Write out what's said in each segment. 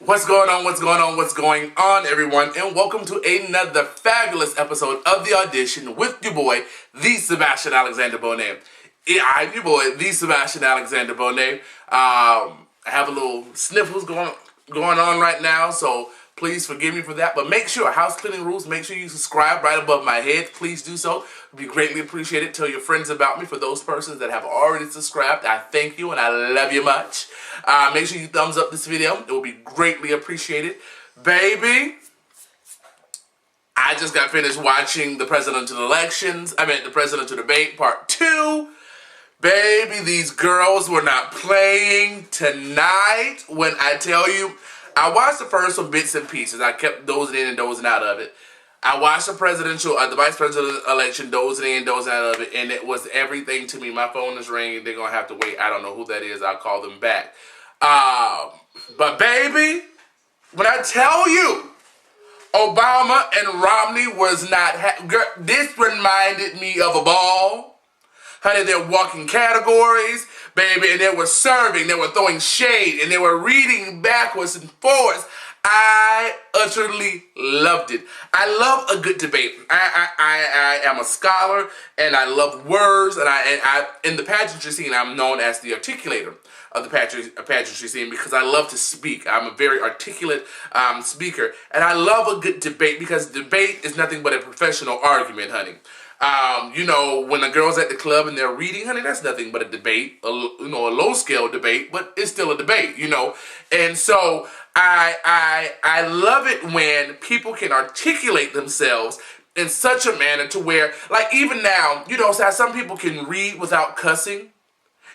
What's going on, everyone, and welcome to another fabulous episode of The Audition with your boy, the Sebastian Alexander Bonet. I'm your boy, the Sebastian Alexander Bonet. I have a little sniffles going on right now, so please forgive me for that. But make sure, house cleaning rules, make sure you subscribe right above my head. Please do so. It would be greatly appreciated. Tell your friends about me. For those persons that have already subscribed, I thank you and I love you much. Make sure you thumbs up this video. It will be greatly appreciated. Baby, I just got finished watching the presidential debate part 2. Baby, these girls were not playing tonight. When I tell you, I watched the first one bits and pieces. I kept dozing in and dozing out of it. I watched the vice presidential election, dozing in and dozing out of it, and it was everything to me. My phone is ringing. They're going to have to wait. I don't know who that is. I'll call them back. But baby, when I tell you, Obama and Romney was not, this reminded me of a ball. Honey, they're walking categories, baby, and they were serving, they were throwing shade, and they were reading backwards and forwards. I utterly loved it. I love a good debate. I am a scholar, and I love words, and I in the pageantry scene, I'm known as the articulator of the pageantry scene because I love to speak. I'm a very articulate speaker, and I love a good debate because debate is nothing but a professional argument, honey. You know, when the girl's at the club and they're reading, honey, that's nothing but a debate, a low-scale debate, but it's still a debate, you know. And so I love it when people can articulate themselves in such a manner to where, like even now, you know, some people can read without cussing,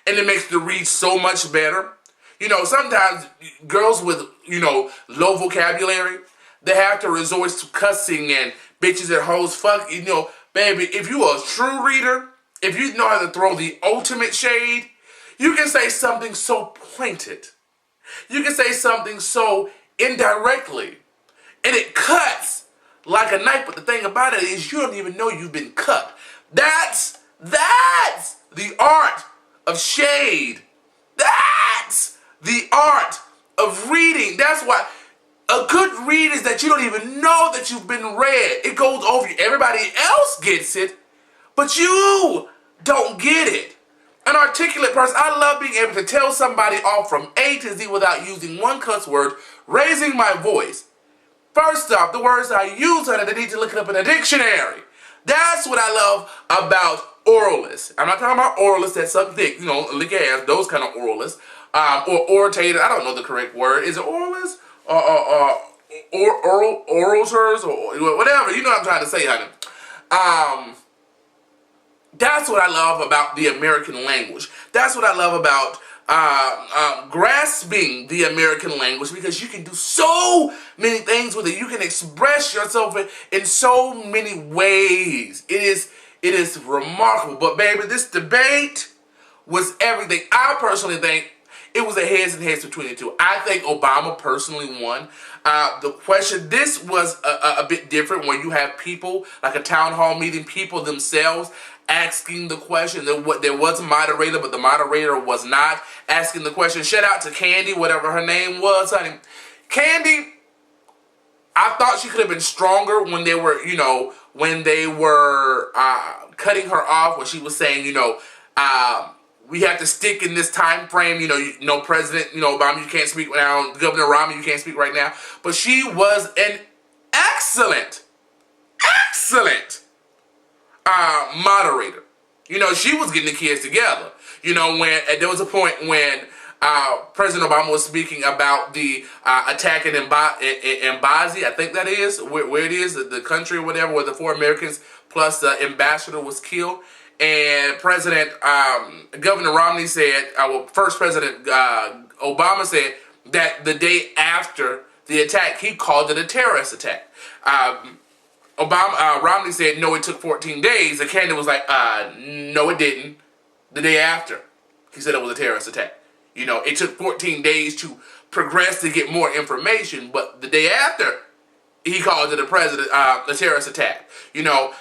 and it makes the read so much better. You know, sometimes girls with, you know, low vocabulary, they have to resort to cussing and bitches and hoes, fuck, you know. Baby, if you are a true reader, if you know how to throw the ultimate shade, you can say something so pointed. You can say something so indirectly. And it cuts like a knife, but the thing about it is you don't even know you've been cut. That's the art of shade. That's the art of reading. That's why a good read is that you don't even know that you've been read. It goes over you. Everybody else gets it, but you don't get it. An articulate person, I love being able to tell somebody off from A to Z without using one cuss word, raising my voice. First off, the words I use, honey, they need to look it up in a dictionary. That's what I love about oralists. I'm not talking about oralists that suck dick, you know, lick ass, those kind of oralists. Or oratator, I don't know the correct word. Is it oralist? Orators, or whatever, you know what I'm trying to say, honey. That's what I love about the American language. That's what I love about grasping the American language, because you can do so many things with it. You can express yourself in so many ways. It is remarkable. But baby, this debate was everything. I personally think it was a heads and heads between the two. I think Obama personally won. The question, this was a bit different where you have people, like a town hall meeting, people themselves asking the question. There was a moderator, but the moderator was not asking the question. Shout out to Candy, whatever her name was, honey. Candy, I thought she could have been stronger when they were, you know, cutting her off, when she was saying, you know, we have to stick in this time frame. You know, President, you know, Obama, you can't speak now. Governor Romney, you can't speak right now. But she was an excellent moderator. You know, she was getting the kids together. You know, when there was a point when President Obama was speaking about the attack in Benghazi, I think that is, where it is, the country or whatever, where the 4 Americans plus the ambassador was killed. And Governor Romney said, First President Obama said that the day after the attack, he called it a terrorist attack. Romney said, no, it took 14 days. The candidate was like, no, it didn't. The day after, he said it was a terrorist attack. You know, it took 14 days to progress to get more information, but the day after, he called it a terrorist attack. You know,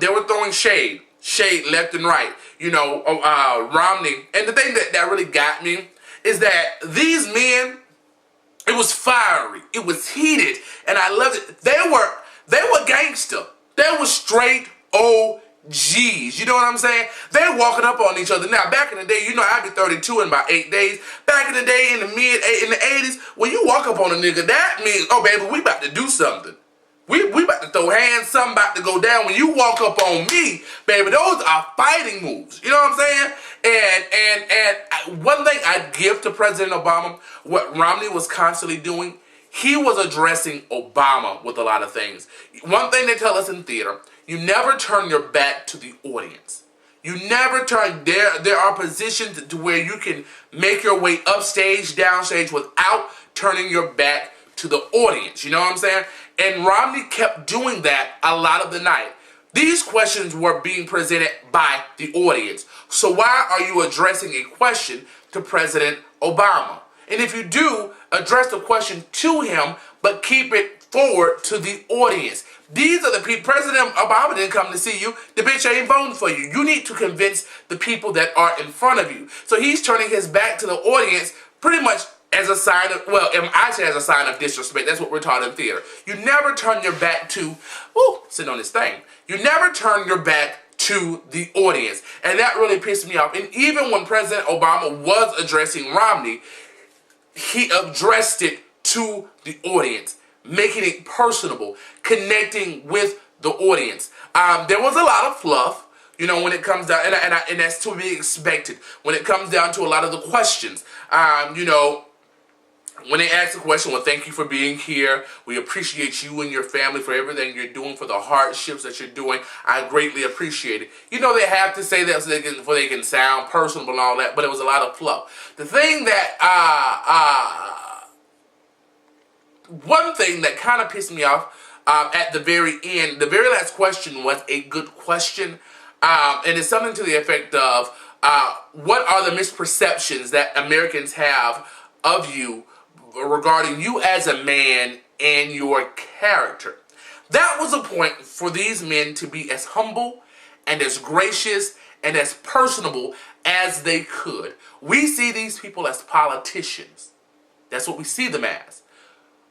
they were throwing shade left and right. You know, Romney. And the thing that really got me is that these men It was fiery. It was heated, and I loved it. They were gangster. They were straight OGs. You know what I'm saying? They walking up on each other. Now, back in the day, you know, I'd be 32 in about 8 days. Back in the day, in the 80s, when you walk up on a nigga, that means, oh baby, we about to do something. We about to throw hands, something about to go down. When you walk up on me, baby, those are fighting moves. You know what I'm saying? And one thing I give to President Obama, what Romney was constantly doing, he was addressing Obama with a lot of things. One thing they tell us in theater, you never turn your back to the audience. You never turn, there are positions to where you can make your way upstage, downstage without turning your back to the audience. You know what I'm saying? And Romney kept doing that a lot of the night. These questions were being presented by the audience. So why are you addressing a question to President Obama? And if you do, address the question to him, but keep it forward to the audience. These are the people. President Obama didn't come to see you. The bitch ain't voting for you. You need to convince the people that are in front of you. So he's turning his back to the audience pretty much as a sign of, well, I say as a sign of disrespect. That's what we're taught in theater. You never turn your back to, sitting on this thing. You never turn your back to the audience. And that really pissed me off. And even when President Obama was addressing Romney, he addressed it to the audience, making it personable, connecting with the audience. There was a lot of fluff, you know, when it comes down, and that's to be expected, when it comes down to a lot of the questions. You know, when they ask the question, well, thank you for being here. We appreciate you and your family for everything you're doing, for the hardships that you're doing. I greatly appreciate it. You know, they have to say that so they can sound personable and all that, but it was a lot of fluff. The thing that, one thing that kind of pissed me off at the very end, the very last question was a good question, and it's something to the effect of, what are the misperceptions that Americans have of you regarding you as a man and your character? That was a point for these men to be as humble and as gracious and as personable as they could. We see these people as politicians. That's what we see them as.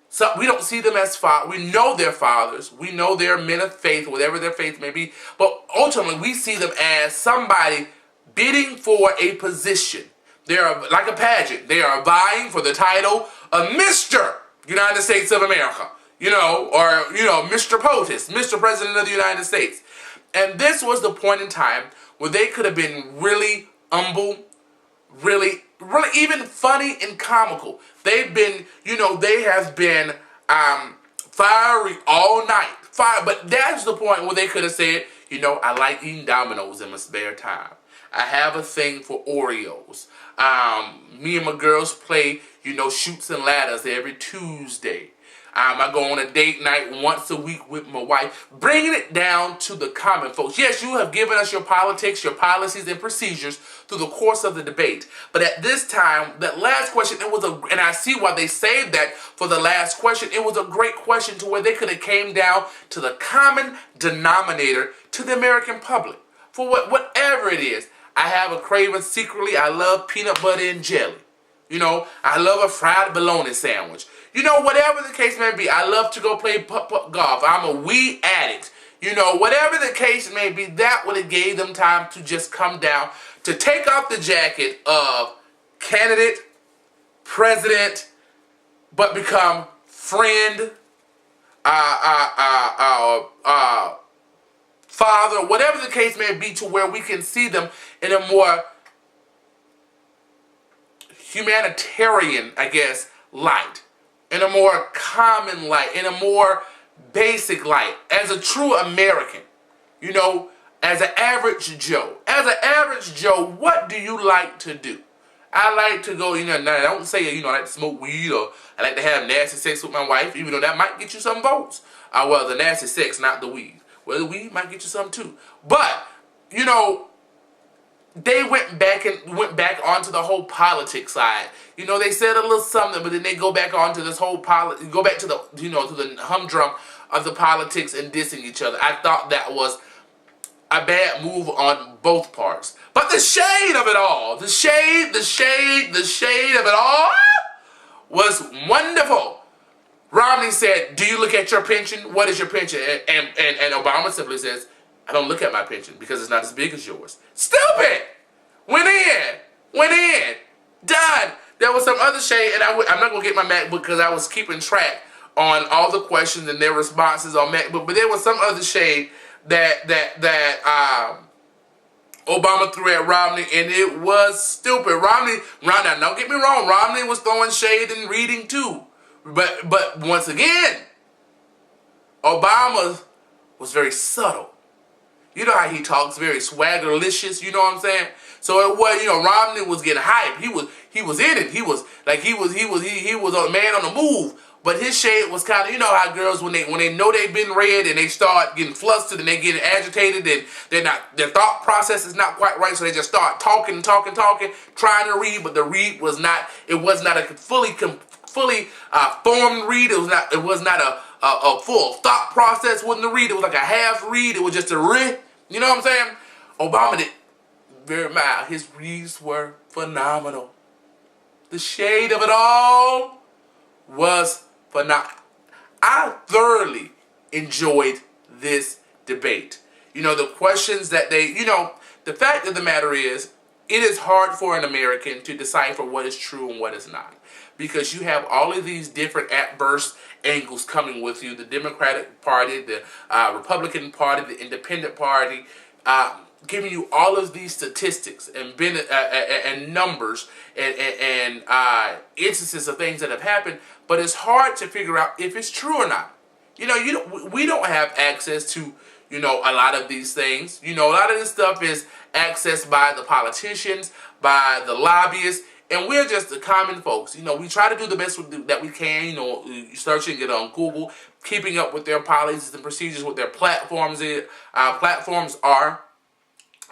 So we don't see them as fathers. We know they're fathers. We know they're men of faith, whatever their faith may be. But ultimately, we see them as somebody bidding for a position. They are like a pageant. They are vying for the title of Mr. United States of America, you know, or, you know, Mr. POTUS, Mr. President of the United States. And this was the point in time where they could have been really humble, really even funny and comical. They've been, you know, they have been fiery all night. But that's the point where they could have said, you know, I like eating Dominoes in my spare time. I have a thing for Oreos. Me and my girls play, you know, Chutes and Ladders every Tuesday. I go on a date night once a week with my wife, bringing it down to the common folks. Yes, you have given us your politics, your policies, and procedures through the course of the debate. But at this time, that last question, and I see why they saved that for the last question. It was a great question to where they could have came down to the common denominator to the American public. For whatever it is. I have a craving secretly. I love peanut butter and jelly. You know, I love a fried bologna sandwich. You know, whatever the case may be, I love to go play putt-putt golf. I'm a weed addict. You know, whatever the case may be, that would have gave them time to just come down, to take off the jacket of candidate, president, but become friend, father, whatever the case may be, to where we can see them in a more humanitarian, I guess, light, in a more common light, in a more basic light, as a true American, you know, as an average Joe. As an average Joe, what do you like to do? I like to go, you know, I don't say, you know, I like to smoke weed or I like to have nasty sex with my wife, even though that might get you some votes. Well, the nasty sex, not the weed. Well, the weed might get you some too. But, you know, they went back onto the whole politics side. You know, they said a little something, but then they go back onto this whole go back to the, you know, to the humdrum of the politics and dissing each other. I thought that was a bad move on both parts. But the shade of it all, the shade of it all was wonderful. Romney said, do you look at your pension? What is your pension? And Obama simply says, I don't look at my pension because it's not as big as yours. Stupid! Went in. Done. There was some other shade, and I'm not going to get my MacBook because I was keeping track on all the questions and their responses on MacBook, but there was some other shade that Obama threw at Romney, and it was stupid. Romney, now don't get me wrong, Romney was throwing shade and reading too. But once again, Obama was very subtle. You know how he talks, very swaggerlicious, you know what I'm saying? So it was, Romney was getting hyped. He was in it. He was a man on the move. But his shade was kind of, you know how girls, when they know they've been read and they start getting flustered and they getting agitated and their thought process is not quite right, so they just start talking, trying to read, but the read was not, it was not a fully formed read. It was not a full thought process. Wasn't a read. It was like a half read. It was just a read. You know what I'm saying? Obama did very mild. His reads were phenomenal. The shade of it all was phenomenal. I thoroughly enjoyed this debate. The questions that the fact of the matter is, it is hard for an American to decipher what is true and what is not. Because you have all of these different adverse angles coming with you. The Democratic Party, the Republican Party, the Independent Party, giving you all of these statistics and numbers and instances of things that have happened. But it's hard to figure out if it's true or not. We don't have access to, a lot of these things. A lot of this stuff is accessed by the politicians, by the lobbyists, and we're just the common folks. We try to do the best that we can, searching it on Google, keeping up with their policies and procedures, what their platforms are.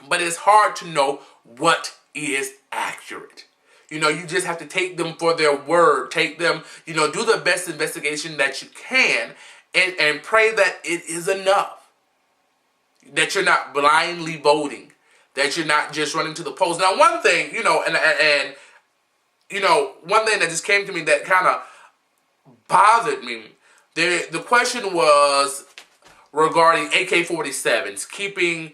But it's hard to know what is accurate. You just have to take them for their word. Take them, do the best investigation that you can and pray that it is enough. That you're not blindly voting. That you're not just running to the polls. Now, one thing, one thing that just came to me that kind of bothered me, the question was regarding AK-47s, keeping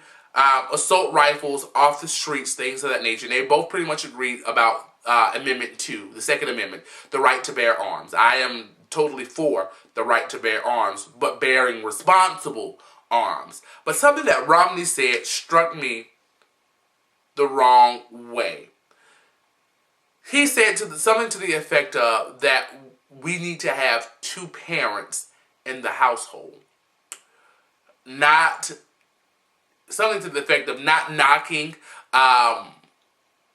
assault rifles off the streets, things of that nature. And they both pretty much agreed about Amendment 2, the Second Amendment, the right to bear arms. I am totally for the right to bear arms, but bearing responsible arms. But something that Romney said struck me the wrong way. He said something to the effect of that we need to have two parents in the household. Something to the effect of not knocking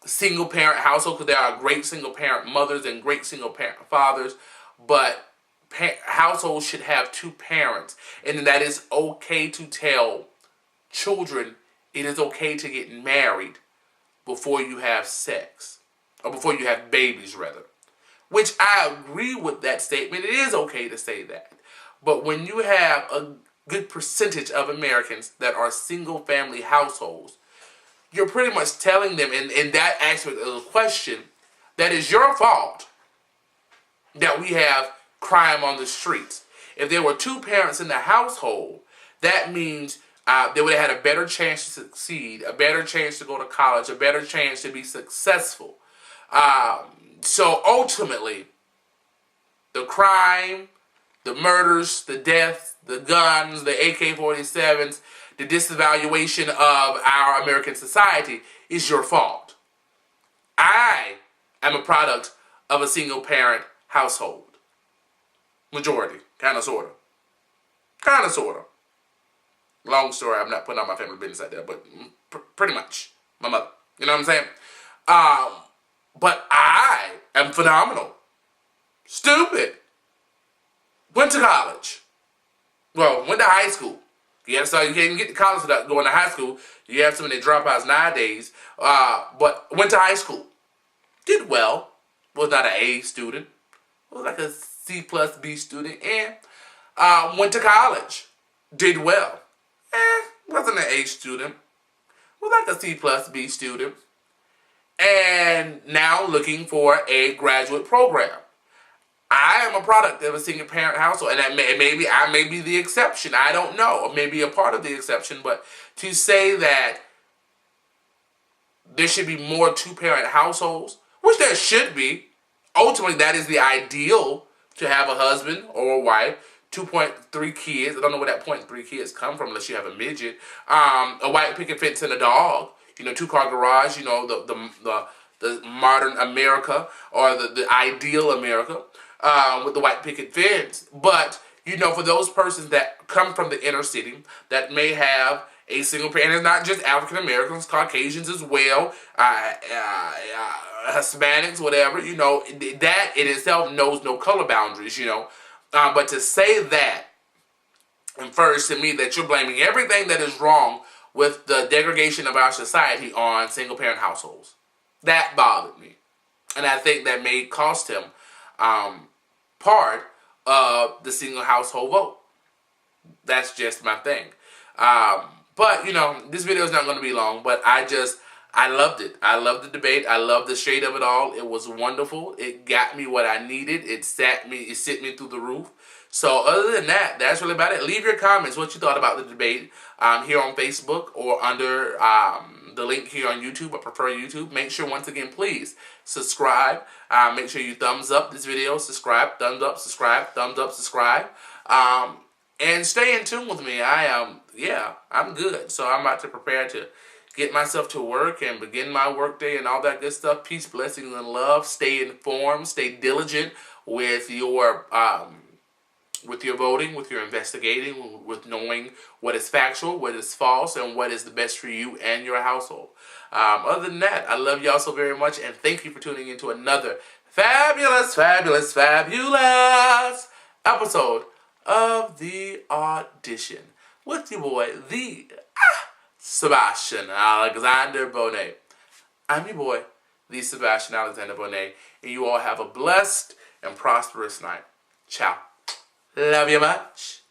single-parent household, because there are great single-parent mothers and great single-parent fathers, but households should have two parents, and that it's okay to tell children it is okay to get married before you have sex, or before you have babies, rather. Which I agree with that statement. It is okay to say that. But when you have a good percentage of Americans that are single-family households, you're pretty much telling them in that aspect of the question that it's your fault that we have crime on the streets. If there were two parents in the household, that means they would have had a better chance to succeed, a better chance to go to college, a better chance to be successful. So ultimately, the crime, the murders, the deaths, the guns, the AK-47s, the disevaluation of our American society is your fault. I am a product of a single-parent household. Majority. Kind of, sort of. Kind of, sort of. Long story, I'm not putting all my family business out there, but pretty much. My mother. You know what I'm saying? But I am phenomenal. Stupid. Went to college. Well, went to high school. You can't get to college without going to high school. You have some of the dropouts nowadays. But went to high school. Did well. Was not an A student. Was like a C plus B student. And went to college. Did well. Wasn't an A student. Was like a C plus B student. And now looking for a graduate program. I am a product of a single parent household, and that maybe I may be the exception. I don't know, or maybe a part of the exception. But to say that there should be more two-parent households, which there should be, ultimately that is the ideal, to have a husband or a wife, 2.3 kids. I don't know where that 0.3 kids come from unless you have a midget. A white picket fence and a dog. You know, two-car garage. You know, the modern America, or the ideal America, with the white picket fence. But, you know, for those persons that come from the inner city that may have a single parent, and it's not just African Americans, Caucasians as well, Hispanics, whatever, you know, that in itself knows no color boundaries, you know. But to say that infers to me that you're blaming everything that is wrong with the degradation of our society on single parent households. That bothered me. And I think that may cost him part of the single household vote. That's just my thing. But, you know, this video is not going to be long, but I loved it. I loved the debate. I loved the shade of it all. It was wonderful. It got me what I needed. It sent me through the roof. So other than that, that's really about it. Leave your comments, what you thought about the debate here on Facebook or under the link here on YouTube. I prefer YouTube. Make sure, once again, please subscribe. Make sure you thumbs up this video. Subscribe. Thumbs up. Subscribe. Thumbs up. Subscribe. And stay in tune with me. I'm good. So I'm about to prepare to get myself to work and begin my workday and all that good stuff. Peace, blessings, and love. Stay informed. Stay diligent with your voting, with your investigating, with knowing what is factual, what is false, and what is the best for you and your household. Other than that, I love y'all so very much, and thank you for tuning into another fabulous, fabulous, fabulous episode of The Audition with your boy, the Sebastian Alexander Bonet. I'm your boy, the Sebastian Alexander Bonet, and you all have a blessed and prosperous night. Ciao. Love you much.